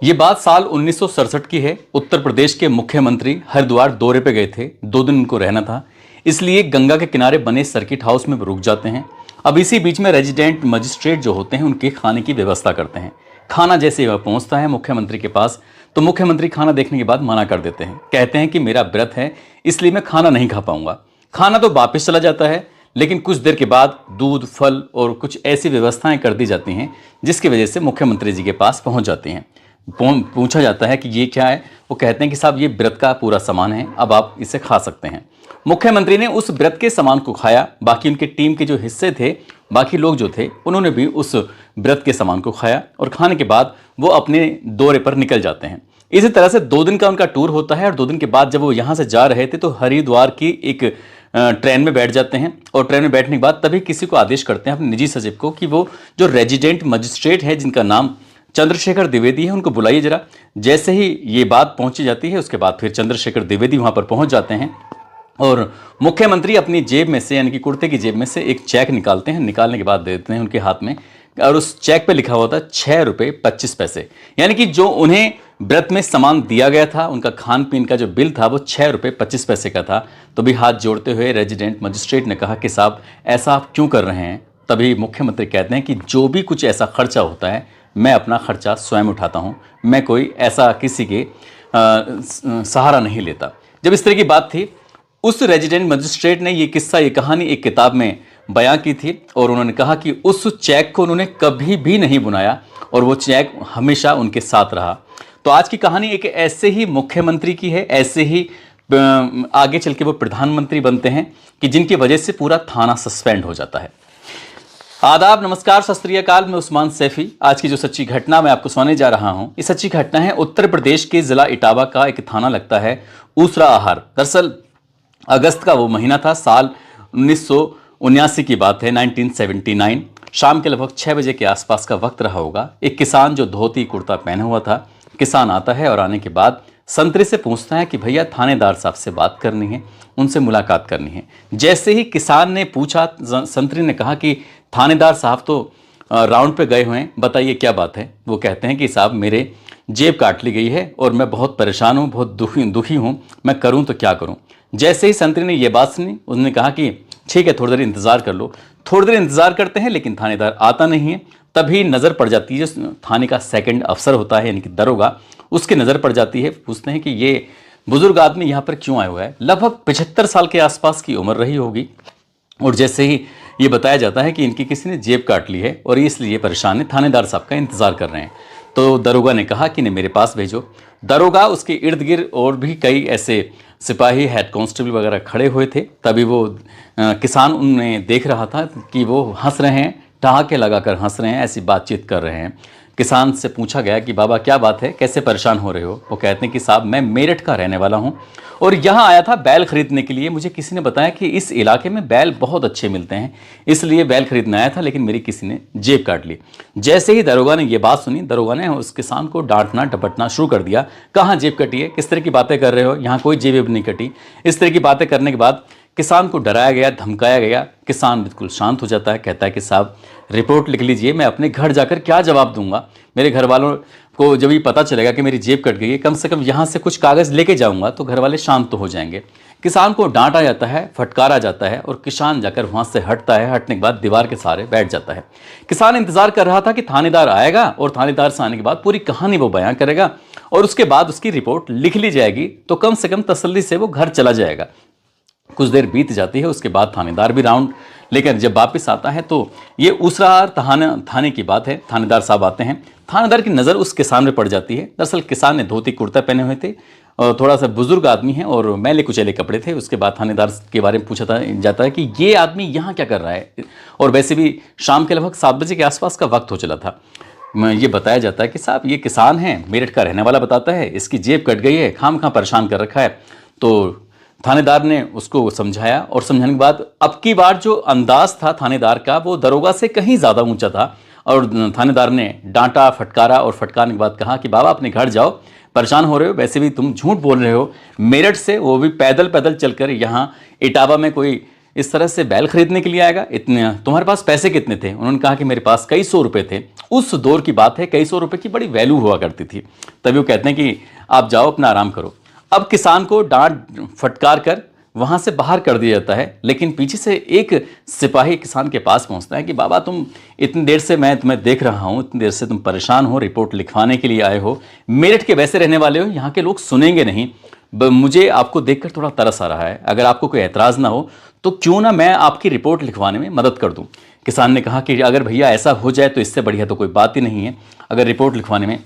ये बात साल 1967 की है। उत्तर प्रदेश के मुख्यमंत्री हरिद्वार दौरे पे गए थे। 2 दिन उनको रहना था, इसलिए गंगा के किनारे बने सर्किट हाउस में रुक जाते हैं। अब इसी बीच में रेजिडेंट मजिस्ट्रेट जो होते हैं उनके खाने की व्यवस्था करते हैं। खाना जैसे ही वह पहुंचता है मुख्यमंत्री के पास, तो मुख्यमंत्री खाना देखने के बाद मना कर देते हैं। कहते हैं कि मेरा व्रत है, इसलिए मैं खाना नहीं खा पाऊंगा। खाना तो वापस चला जाता है, लेकिन कुछ देर के बाद दूध, फल और कुछ ऐसी व्यवस्थाएं कर दी जाती हैं जिसकी वजह से मुख्यमंत्री जी के पास पहुंच जाती हैं। पूछा जाता है कि ये क्या है। वो कहते हैं कि साहब ये व्रत का पूरा सामान है, अब आप इसे खा सकते हैं। मुख्यमंत्री ने उस व्रत के सामान को खाया। बाकी उनके टीम के जो हिस्से थे, बाकी लोग जो थे, उन्होंने भी उस व्रत के सामान को खाया और खाने के बाद वो अपने दौरे पर निकल जाते हैं। इसी तरह से 2 दिन का उनका टूर होता है और 2 दिन के बाद जब वो यहाँ से जा रहे थे तो हरिद्वार की एक ट्रेन में बैठ जाते हैं और ट्रेन में बैठने के बाद तभी किसी को आदेश करते हैं अपने निजी सचिव को कि वो जो रेजिडेंट मजिस्ट्रेट है जिनका नाम चंद्रशेखर द्विवेदी है, उनको बुलाइए जरा। जैसे ही ये बात पहुंची जाती है उसके बाद फिर चंद्रशेखर द्विवेदी वहां पर पहुंच जाते हैं और मुख्यमंत्री अपनी जेब में से, यानी कि कुर्ते की जेब में से एक चेक निकालते हैं। निकालने के बाद दे देते हैं उनके हाथ में और उस चेक पे लिखा हुआ था 6 रुपये 25 पैसे। यानी कि जो उन्हें व्रत में सामान दिया गया था, उनका खान पीन का जो बिल था वो 6 रुपये 25 पैसे का था। तो भी हाथ जोड़ते हुए रेजिडेंट मजिस्ट्रेट ने कहा कि साहब ऐसा आप क्यों कर रहे हैं। तभी मुख्यमंत्री कहते हैं कि जो भी कुछ ऐसा खर्चा होता है मैं अपना खर्चा स्वयं उठाता हूँ, मैं कोई ऐसा किसी के सहारा नहीं लेता। जब इस तरह की बात थी, उस रेजिडेंट मजिस्ट्रेट ने ये किस्सा, ये कहानी एक किताब में बयां की थी और उन्होंने कहा कि उस चेक को उन्होंने कभी भी नहीं बुनाया और वो चेक हमेशा उनके साथ रहा। तो आज की कहानी एक ऐसे ही मुख्यमंत्री की है, ऐसे ही आगे चल के वो प्रधानमंत्री बनते हैं कि जिनकी वजह से पूरा थाना सस्पेंड हो जाता है। आदाब, नमस्कार, सत श्री अकाल। मैं उस्मान सैफी। आज की जो सच्ची घटना मैं आपको सुनाने जा रहा हूं, ये सच्ची घटना है उत्तर प्रदेश के जिला इटावा का। एक थाना लगता है ऊसरा आहार। दरअसल अगस्त का वो महीना था, साल 1979 की बात है, 1979। शाम के लगभग 6 बजे के आसपास का वक्त रहा होगा। एक किसान जो धोती कुर्ता पहना हुआ था, किसान आता है और आने के बाद संतरे से पूछता है कि भैया थानेदार साहब से बात करनी है, उनसे मुलाकात करनी है। जैसे ही किसान ने पूछा, संतरी ने कहा कि थानेदार साहब तो राउंड पे गए हुए हैं, बताइए क्या बात है। वो कहते हैं कि साहब मेरे जेब काट ली गई है और मैं बहुत परेशान हूँ, बहुत दुखी हूँ, मैं करूँ तो क्या करूँ। जैसे ही संतरी ने ये बात सुनी, उन्होंने कहा कि ठीक है, थोड़ी देर इंतज़ार कर लो। थोड़ी देर इंतज़ार करते हैं लेकिन थानेदार आता नहीं है। तभी नज़र पड़ जाती है, थाने का सेकंड अफसर होता है यानी कि दरोगा, उसकी नज़र पड़ जाती है। पूछते हैं कि ये बुजुर्ग आदमी यहाँ पर क्यों आया हुआ है। लगभग 75 साल के आसपास की उम्र रही होगी और जैसे ही ये बताया जाता है कि इनकी किसी ने जेब काट ली है और इसलिए परेशान है, थानेदार साहब का इंतज़ार कर रहे हैं। तो दरोगा ने कहा कि इन्हें मेरे पास भेजो। दरोगा, उसके इर्द गिर्द और भी कई ऐसे सिपाही, हेड कांस्टेबल वगैरह खड़े हुए थे। तभी वो किसान उन्हें देख रहा था कि वो हंस रहे हैं, ठहाके लगाकर हंस रहे हैं, ऐसी बातचीत कर रहे हैं। किसान से पूछा गया कि बाबा क्या बात है, कैसे परेशान हो रहे हो। वो कहते हैं कि साहब मैं मेरठ का रहने वाला हूँ और यहाँ आया था बैल खरीदने के लिए। मुझे किसी ने बताया कि इस इलाके में बैल बहुत अच्छे मिलते हैं, इसलिए बैल खरीदने आया था, लेकिन मेरी किसी ने जेब काट ली। जैसे ही दरोगा ने ये बात सुनी, दरोगा ने उस किसान को डांटना डपटना शुरू कर दिया। कहाँ जेब कटी है, किस तरह की बातें कर रहे हो, यहाँ कोई जेब नहीं कटी। इस तरह की बातें करने के बाद किसान को डराया गया, धमकाया गया। किसान बिल्कुल शांत हो जाता है, कहता है कि साहब रिपोर्ट लिख लीजिए, मैं अपने घर जाकर क्या जवाब दूंगा। मेरे घर वालों को जब ये पता चलेगा कि मेरी जेब कट गई है, कम से कम यहाँ से कुछ कागज़ लेके जाऊंगा तो घर वाले शांत तो हो जाएंगे। किसान को डांटा जाता है, फटकारा जाता है और किसान जाकर वहाँ से हटता है। हटने के बाद दीवार के सहारे बैठ जाता है। किसान इंतजार कर रहा था कि थानेदार आएगा और थानेदार से आने के बाद पूरी कहानी वो बयां करेगा और उसके बाद उसकी रिपोर्ट लिख ली जाएगी, तो कम से कम तसल्ली से वो घर चला जाएगा। कुछ देर बीत जाती है, उसके बाद थानेदार भी राउंड लेकर जब वापस आता है तो ये उसरार थाने की बात है। थानेदार साहब आते हैं। थानेदार की नज़र उस किसान में पड़ जाती है। दरअसल किसान ने धोती कुर्ता पहने हुए थे और थोड़ा सा बुजुर्ग आदमी है और मैले कुचैले कपड़े थे। उसके बाद थानेदार के बारे में पूछा जाता है कि ये आदमी यहाँ क्या कर रहा है। और वैसे भी शाम के लगभग 7 बजे के आसपास का वक्त हो चला था। ये बताया जाता है कि साहब ये किसान है, मेरठ का रहने वाला बताता है, इसकी जेब कट गई है, खामखा परेशान कर रखा है। तो थानेदार ने उसको समझाया और समझाने के बाद अब की बार जो अंदाज था थानेदार का, वो दरोगा से कहीं ज़्यादा ऊंचा था और थानेदार ने डांटा, फटकारा और फटकारने के बाद कहा कि बाबा अपने घर जाओ, परेशान हो रहे हो, वैसे भी तुम झूठ बोल रहे हो। मेरठ से, वो भी पैदल पैदल चलकर यहाँ इटावा में कोई इस तरह से बैल खरीदने के लिए आएगा? इतने तुम्हारे पास पैसे कितने थे? उन्होंने कहा कि मेरे पास कई सौ रुपए थे। उस दौर की बात है, कई सौ रुपए की बड़ी वैल्यू हुआ करती थी। तभी वो कहते हैं कि आप जाओ अपना आराम करो। अब किसान को डांट फटकार कर वहां से बाहर कर दिया जाता है, लेकिन पीछे से एक सिपाही किसान के पास पहुंचता है कि बाबा तुम इतनी देर से मैं तुम्हें देख रहा हूं, इतनी देर से तुम परेशान हो, रिपोर्ट लिखवाने के लिए आए हो, मेरठ के वैसे रहने वाले हो, यहाँ के लोग सुनेंगे नहीं, मुझे आपको देखकर थोड़ा तरस आ रहा है, अगर आपको कोई एतराज़ ना हो तो क्यों ना मैं आपकी रिपोर्ट लिखवाने में मदद कर दूं। किसान ने कहा कि अगर भैया ऐसा हो जाए तो इससे बढ़िया तो कोई बात ही नहीं है, अगर रिपोर्ट लिखवाने में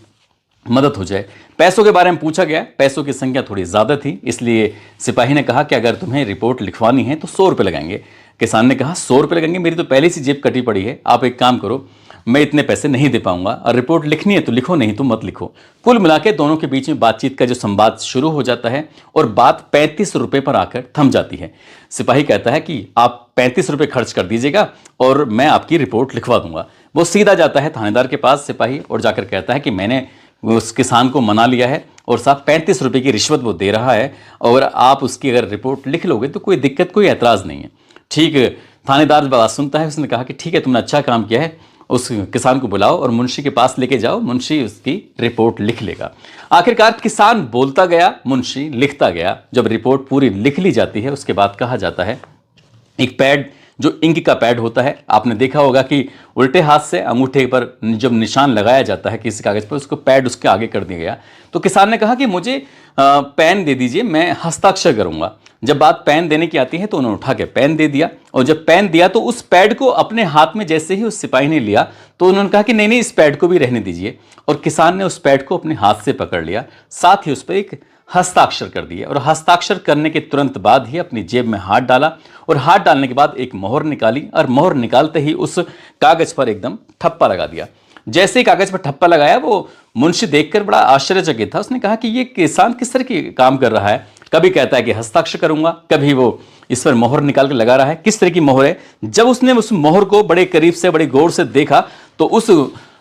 मदद हो जाए। पैसों के बारे में पूछा गया, पैसों की संख्या थोड़ी ज़्यादा थी, इसलिए सिपाही ने कहा कि अगर तुम्हें रिपोर्ट लिखवानी है तो 100 रुपये लगेंगे। किसान ने कहा 100 रुपये लगेंगे, मेरी तो पहले से जेब कटी पड़ी है, आप एक काम करो, मैं इतने पैसे नहीं दे पाऊंगा, और रिपोर्ट लिखनी है तो लिखो, नहीं तो मत लिखो। कुल मिला के दोनों के बीच में बातचीत का जो संवाद शुरू हो जाता है और बात 35 रुपये पर आकर थम जाती है। सिपाही कहता है कि आप 35 रुपये खर्च कर दीजिएगा और मैं आपकी रिपोर्ट लिखवा दूंगा। वो सीधा जाता है थानेदार के पास सिपाही और जाकर कहता है कि मैंने उस किसान को मना लिया है और साथ 35 रुपये की रिश्वत वो दे रहा है, और आप उसकी अगर रिपोर्ट लिख लोगे तो कोई दिक्कत, कोई एतराज़ नहीं है। ठीक, थानेदार बात सुनता है, उसने कहा कि ठीक है, तुमने अच्छा काम किया है, उस किसान को बुलाओ और मुंशी के पास लेके जाओ, मुंशी उसकी रिपोर्ट लिख लेगा। आखिरकार किसान बोलता गया, मुंशी लिखता गया। जब रिपोर्ट पूरी लिख ली जाती है उसके बाद कहा जाता है, एक पैड जो इंक का पैड होता है, आपने देखा होगा कि उल्टे हाथ से अंगूठे पर जब निशान लगाया जाता है किसी कागज पर, उसको पैड उसके आगे कर दिया गया। तो किसान ने कहा कि मुझे पेन दे दीजिए, मैं हस्ताक्षर करूंगा। जब बात पेन देने की आती है तो उन्होंने उठा के पेन दे दिया, और जब पेन दिया तो उस पैड को अपने हाथ में जैसे ही उस सिपाही ने लिया तो उन्होंने कहा कि नहीं नहीं, इस पैड को भी रहने दीजिए, और किसान ने उस पैड को अपने हाथ से पकड़ लिया, साथ ही उस पर एक हस्ताक्षर कर दिए, और हस्ताक्षर करने के तुरंत बाद ही अपनी जेब में हाथ डाला, और हाथ डालने के बाद एक मोहर निकाली, और मोहर निकालते ही उस कागज पर एकदम ठप्पा लगा दिया। जैसे ही कागज पर ठप्पा लगाया, वो मुंशी देखकर बड़ा आश्चर्यचकित था। उसने कहा कि ये किसान किस तरह की काम कर रहा है, कभी कहता है कि हस्ताक्षर करूंगा, कभी वो इस पर मोहर निकाल कर लगा रहा है, किस तरह की मोहर है। जब उसने उस मोहर को बड़े करीब से, बड़े गौर से देखा तो उस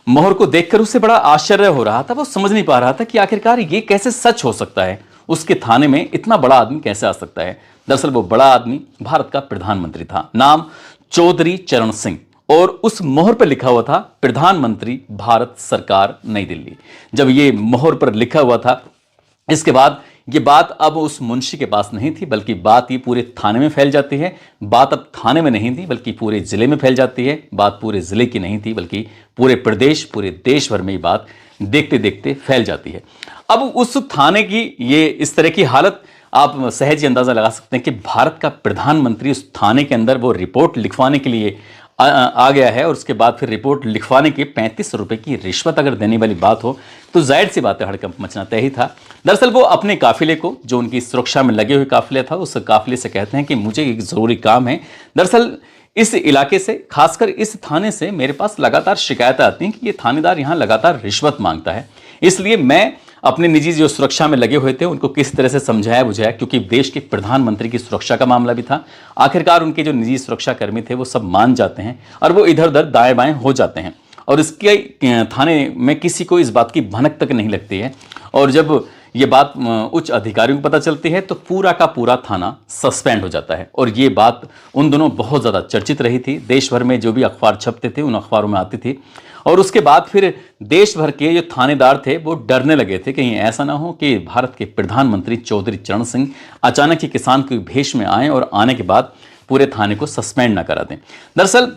मोहर को देखकर उसे बड़ा आश्चर्य हो रहा था। वो समझ नहीं पा रहा था कि आखिरकार ये कैसे सच हो सकता है, उसके थाने में इतना बड़ा आदमी कैसे आ सकता है। दरअसल वो बड़ा आदमी भारत का प्रधानमंत्री था, नाम चौधरी चरण सिंह, और उस मोहर पर लिखा हुआ था प्रधानमंत्री भारत सरकार नई दिल्ली। जब ये मोहर पर लिखा हुआ था, इसके बाद ये बात अब उस मुंशी के पास नहीं थी, बल्कि बात ये पूरे थाने में फैल जाती है। बात अब थाने में नहीं थी बल्कि पूरे जिले में फैल जाती है। बात पूरे जिले की नहीं थी बल्कि पूरे प्रदेश, पूरे देश भर में ये बात देखते देखते फैल जाती है। अब उस थाने की ये इस तरह की हालत, आप सहज ही अंदाजा लगा सकते हैं कि भारत का प्रधानमंत्री उस थाने के अंदर वो रिपोर्ट लिखवाने के लिए आ गया है, और उसके बाद फिर रिपोर्ट लिखवाने के 35 रुपए की रिश्वत अगर देने वाली बात हो तो जाहिर सी बात है हड़कंप मचना तय ही था। दरअसल वो अपने काफिले को, जो उनकी सुरक्षा में लगे हुए काफिले था, उस काफिले से कहते हैं कि मुझे एक ज़रूरी काम है। दरअसल इस इलाके से, खासकर इस थाने से मेरे पास लगातार शिकायतें आती हैं कि ये थानेदार यहाँ लगातार रिश्वत मांगता है, इसलिए मैं अपने निजी जो सुरक्षा में लगे हुए थे उनको किस तरह से समझाया बुझाया, क्योंकि देश के प्रधानमंत्री की सुरक्षा का मामला भी था। आखिरकार उनके जो निजी सुरक्षा कर्मी थे वो सब मान जाते हैं और वो इधर उधर दाएं बाएं हो जाते हैं, और इसके थाने में किसी को इस बात की भनक तक नहीं लगती है। और जब ये बात उच्च अधिकारियों को पता चलती है तो पूरा का पूरा थाना सस्पेंड हो जाता है, और ये बात उन दोनों बहुत ज़्यादा चर्चित रही थी। देश भर में जो भी अखबार छपते थे उन अखबारों में आती थी, और उसके बाद फिर देश भर के जो थानेदार थे वो डरने लगे थे कहीं ऐसा ना हो कि भारत के प्रधानमंत्री चौधरी चरण सिंह अचानक ही किसान के भेष में आए और आने के बाद पूरे थाने को सस्पेंड ना करा दें। दरअसल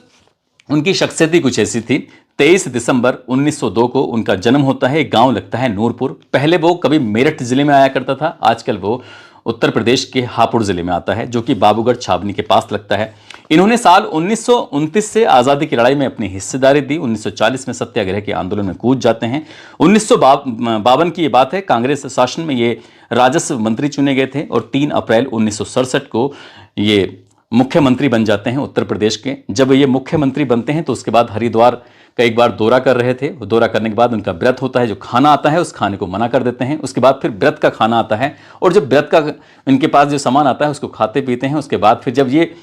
उनकी शख्सियत ही कुछ ऐसी थी। 23 दिसंबर 1902 को उनका जन्म होता है। गांव लगता है नूरपुर। पहले वो कभी मेरठ जिले में आया करता था, आजकल वो उत्तर प्रदेश के हापुड़ जिले में आता है, जो कि बाबूगढ़ छावनी के पास लगता है। इन्होंने साल 1929 से आज़ादी की लड़ाई में अपनी हिस्सेदारी दी। 1940 में सत्याग्रह के आंदोलन में कूद जाते हैं। 1952 की ये बात है, कांग्रेस शासन में ये राजस्व मंत्री चुने गए थे, और 3 अप्रैल 1967 को ये मुख्यमंत्री बन जाते हैं उत्तर प्रदेश के। जब ये मुख्यमंत्री बनते हैं तो उसके बाद हरिद्वार का एक बार दौरा कर रहे थे। दौरा करने के बाद उनका व्रत होता है, जो खाना आता है उस खाने को मना कर देते हैं। उसके बाद फिर व्रत का खाना आता है, और जब व्रत का इनके पास जो सामान आता है उसको खाते पीते हैं। उसके बाद फिर जब ये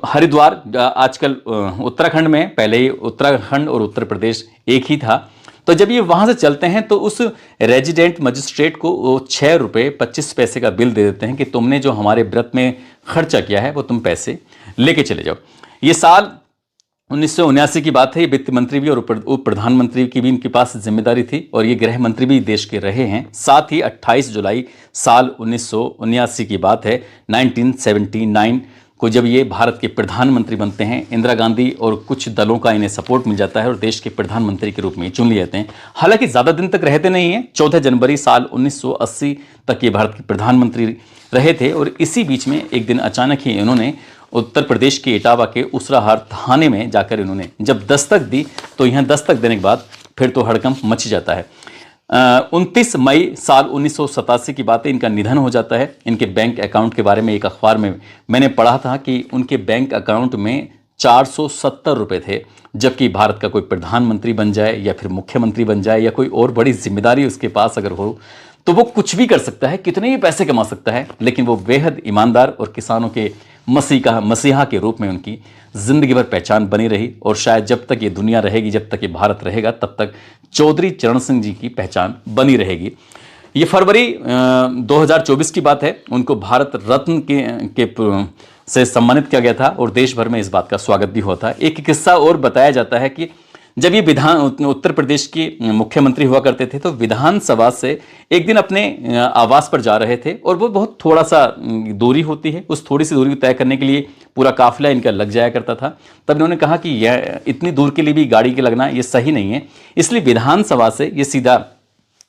हरिद्वार, आजकल उत्तराखंड में, पहले ही उत्तराखंड और उत्तर प्रदेश एक ही था, तो जब ये वहां से चलते हैं तो उस रेजिडेंट मजिस्ट्रेट को वो 6 रुपये 25 पैसे का बिल दे देते हैं कि तुमने जो हमारे व्रत में खर्चा किया है वो तुम पैसे लेके चले जाओ। ये साल 1979 की बात है। ये वित्त मंत्री भी और उप प्रधानमंत्री की भी इनके पास जिम्मेदारी थी और ये गृह मंत्री भी देश के रहे हैं। साथ ही 28 जुलाई साल 1979 की बात है, 1979 को जब ये भारत के प्रधानमंत्री बनते हैं। इंदिरा गांधी और कुछ दलों का इन्हें सपोर्ट मिल जाता है और देश के प्रधानमंत्री के रूप में चुन लिए जाते हैं। हालांकि ज़्यादा दिन तक रहते नहीं हैं। 14 जनवरी साल 1980 तक ये भारत के प्रधानमंत्री रहे थे और इसी बीच में एक दिन अचानक ही इन्होंने उत्तर प्रदेश के इटावा के उसराहार थाने में जाकर इन्होंने जब दस्तक दी तो यहाँ दस्तक देने के बाद फिर तो हड़कंप मच जाता है। 29 मई साल 1987 की बात है, इनका निधन हो जाता है। इनके बैंक अकाउंट के बारे में एक अखबार में मैंने पढ़ा था कि उनके बैंक अकाउंट में 470 रुपये थे, जबकि भारत का कोई प्रधानमंत्री बन जाए या फिर मुख्यमंत्री बन जाए या कोई और बड़ी जिम्मेदारी उसके पास अगर हो तो वो कुछ भी कर सकता है, कितने भी पैसे कमा सकता है, लेकिन वो बेहद ईमानदार और किसानों के मसीहा के रूप में उनकी जिंदगी भर पहचान बनी रही। और शायद जब तक ये दुनिया रहेगी, जब तक ये भारत रहेगा, तब तक चौधरी चरण सिंह जी की पहचान बनी रहेगी। ये फरवरी 2024 की बात है। उनको भारत रत्न से सम्मानित किया गया था और देश भर में इस बात का स्वागत भी हुआ था। एक किस्सा और बताया जाता है कि जब ये उत्तर प्रदेश के मुख्यमंत्री हुआ करते थे तो विधानसभा से एक दिन अपने आवास पर जा रहे थे और वो बहुत थोड़ा सा दूरी होती है, उस थोड़ी सी दूरी को तय करने के लिए पूरा काफिला इनका लग जाया करता था। तब इन्होंने कहा कि यह इतनी दूर के लिए भी गाड़ी के लगना ये सही नहीं है, इसलिए विधानसभा से ये सीधा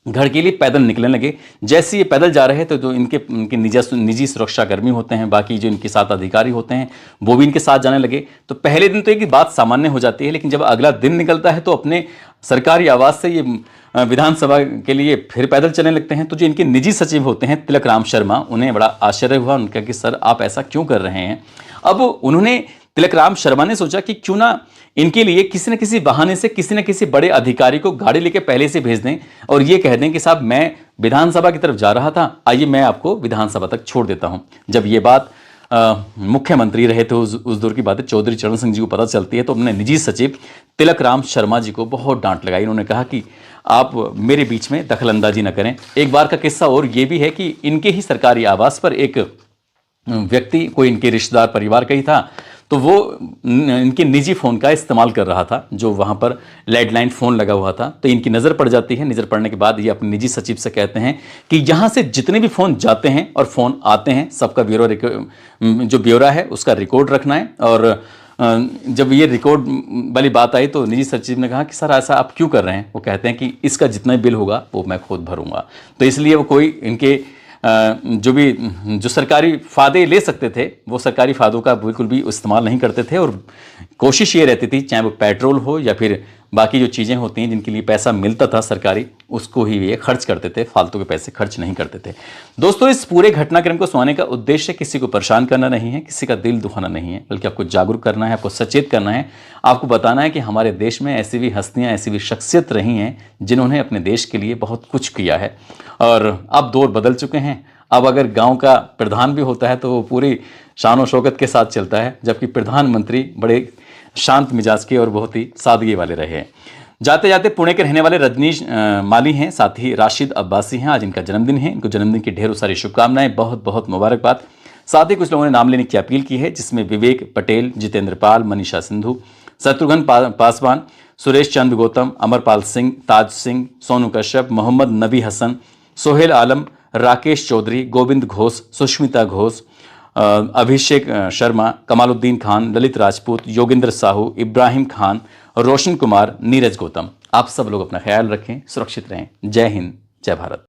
घर के लिए पैदल निकलने लगे। जैसे ये पैदल जा रहे हैं तो जो इनके निजी सुरक्षाकर्मी होते हैं, बाकी जो इनके साथ अधिकारी होते हैं, वो भी इनके साथ जाने लगे। तो पहले दिन तो एक बात सामान्य हो जाती है, लेकिन जब अगला दिन निकलता है तो अपने सरकारी आवास से ये विधानसभा के लिए फिर पैदल चलने लगते हैं। तो जो इनके निजी सचिव होते हैं तिलक राम शर्मा, उन्हें बड़ा आश्चर्य हुआ। उनका कि सर आप ऐसा क्यों कर रहे हैं। अब उन्होंने तिलक राम शर्मा ने सोचा कि क्यों ना इनके लिए किसी न किसी बहाने से किसी न किसी बड़े अधिकारी को गाड़ी लेके पहले से भेज दें और ये कह दें कि साहब मैं विधानसभा की तरफ जा रहा था, आइए मैं आपको विधानसभा तक छोड़ देता हूं। जब ये बात मुख्यमंत्री रहे थे उस दौर की बात है, चौधरी चरण सिंह जी को पता चलती है तो उन्होंने निजी सचिव तिलक राम शर्मा जी को बहुत डांट लगाई। उन्होंने कहा कि आप मेरे बीच में दखल अंदाजी न करें। एक बार का किस्सा और ये भी है कि इनके ही सरकारी आवास पर एक व्यक्ति, कोई इनके रिश्तेदार परिवार का ही था, तो वो इनके निजी फ़ोन का इस्तेमाल कर रहा था, जो वहाँ पर लैंडलाइन फ़ोन लगा हुआ था। तो इनकी नज़र पड़ जाती है। नज़र पड़ने के बाद ये अपने निजी सचिव से कहते हैं कि यहाँ से जितने भी फ़ोन जाते हैं और फ़ोन आते हैं, सबका जो ब्यौरा है उसका रिकॉर्ड रखना है। और जब ये रिकॉर्ड वाली बात आई तो निजी सचिव ने कहा कि सर ऐसा आप क्यों कर रहे हैं। वो कहते हैं कि इसका जितना बिल होगा वो मैं खुद भरूंगा। तो इसलिए वो कोई इनके जो सरकारी फ़ायदे ले सकते थे वो सरकारी फ़ायदों का बिल्कुल भी इस्तेमाल नहीं करते थे। और कोशिश ये रहती थी, चाहे वो पेट्रोल हो या फिर बाकी जो चीज़ें होती हैं जिनके लिए पैसा मिलता था सरकारी, उसको ही ये खर्च करते थे, फालतू के पैसे खर्च नहीं करते थे। दोस्तों, इस पूरे घटनाक्रम को सुनाने का उद्देश्य किसी को परेशान करना नहीं है, किसी का दिल दुखाना नहीं है, बल्कि आपको जागरूक करना है, आपको सचेत करना है, आपको बताना है कि हमारे देश में ऐसी भी हस्तियाँ, ऐसी भी शख्सियत रही हैं जिन्होंने अपने देश के लिए बहुत कुछ किया है। और अब दौर बदल चुके हैं। अब अगर गांव का प्रधान भी होता है तो वो पूरी शान और शौकत के साथ चलता है, जबकि प्रधानमंत्री बड़े शांत मिजाज के और बहुत ही सादगी वाले रहे हैं। जाते जाते पुणे के रहने वाले रजनीश माली हैं, साथ ही राशिद अब्बासी हैं। आज इनका जन्मदिन है। इनको जन्मदिन की ढेरों सारी शुभकामनाएं, बहुत बहुत मुबारकबाद। साथ ही कुछ लोगों ने नाम लेने की अपील की है, जिसमें विवेक पटेल, जितेंद्र पाल, मनीषा सिंधु, शत्रुघ्न पासवान, सुरेश चंद्र गौतम, अमरपाल सिंह, ताज सिंह, सोनू कश्यप, मोहम्मद नबी हसन, सोहेल आलम, राकेश चौधरी, गोविंद घोष, सुष्मिता घोष, अभिषेक शर्मा, कमालुद्दीन खान, ललित राजपूत, योगेंद्र साहू, इब्राहिम खान, रोशन कुमार, नीरज गौतम। आप सब लोग अपना ख्याल रखें, सुरक्षित रहें। जय हिंद, जय भारत।